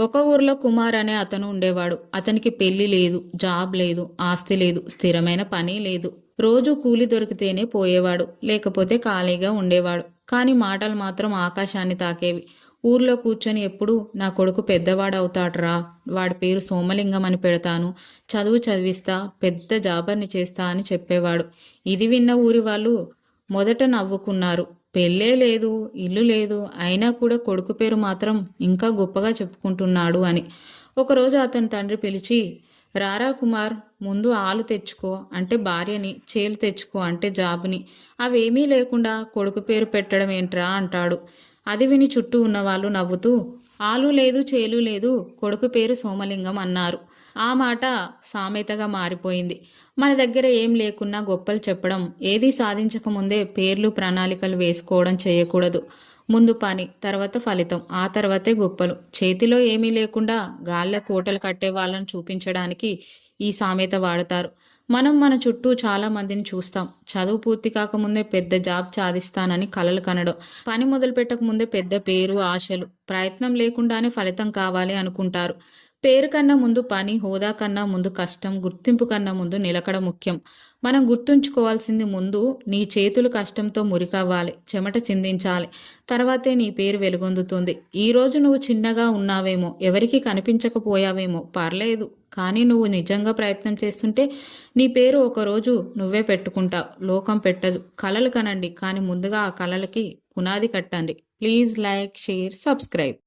ఒక ఊర్లో కుమార్ అనే అతను ఉండేవాడు. అతనికి పెళ్లి లేదు, జాబ్ లేదు, ఆస్తి లేదు, స్థిరమైన పని లేదు. రోజు కూలి దొరికితేనే పోయేవాడు, లేకపోతే ఖాళీగా ఉండేవాడు. కానీ మాటలు మాత్రం ఆకాశాన్ని తాకేవి. ఊర్లో కూర్చొని ఎప్పుడు నా కొడుకు పెద్దవాడవుతాడ్రా, వాడి పేరు సోమలింగం అని పెడతాను, చదువు చదివిస్తా, పెద్ద జాబర్ని చేస్తా అని చెప్పేవాడు. ఇది విన్న ఊరి వాళ్ళు మొదట నవ్వుకున్నారు. పెళ్ళే లేదు, ఇల్లు లేదు, అయినా కూడా కొడుకు పేరు మాత్రం ఇంకా గొప్పగా చెప్పుకుంటున్నాడు అని. ఒకరోజు అతని తండ్రి పిలిచి, రారా కుమార్, ముందు ఆలు తెచ్చుకో అంటే భార్యని, చేలు తెచ్చుకో అంటే జాబుని, అవేమీ లేకుండా కొడుకు పేరు పెట్టడం ఏంట్రా అంటాడు. అది విని చుట్టూ ఉన్నవాళ్ళు నవ్వుతూ, ఆలు లేదు, చేలు లేదు, కొడుకు పేరు సోమలింగం అన్నారు. ఆ మాట సామెతగా మారిపోయింది. మన దగ్గర ఏం లేకున్నా గొప్పలు చెప్పడం, ఏదీ సాధించకముందే పేర్లు ప్రణాళికలు వేసుకోవడం చేయకూడదు. ముందు పని, తర్వాత ఫలితం, ఆ తర్వాతే గొప్పలు. చేతిలో ఏమీ లేకుండా గాళ్ళ కోటలు కట్టే వాళ్ళని చూపించడానికి ఈ సామెత వాడతారు. మనం మన చుట్టూ చాలా మందిని చూస్తాం. చదువు పూర్తి కాకముందే పెద్ద జాబ్ సాధిస్తానని కలలు కనడం, పని మొదలు పెట్టక ముందే పెద్ద పేరు, ఆశలు, ప్రయత్నం లేకుండానే ఫలితం కావాలి అనుకుంటారు. పేరు కన్నా ముందు పని, హోదా కన్నా ముందు కష్టం, గుర్తింపు కన్నా ముందు నిలకడ ముఖ్యం. మనం గుర్తుంచుకోవాల్సింది, ముందు నీ చేతులు కష్టంతో మురికవ్వాలి, చెమట చిందించాలి. తర్వాతే నీ పేరు వెలుగొందుతుంది. ఈరోజు నువ్వు చిన్నగా ఉన్నావేమో, ఎవరికి కనిపించకపోయావేమో పర్లేదు, కానీ నువ్వు నిజంగా ప్రయత్నం చేస్తుంటే నీ పేరు ఒకరోజు నువ్వే పెట్టుకుంటావు, లోకం పెట్టదు. కలలు కనండి, కానీ ముందుగా ఆ కలలకి పునాది కట్టండి. Please like, share, subscribe.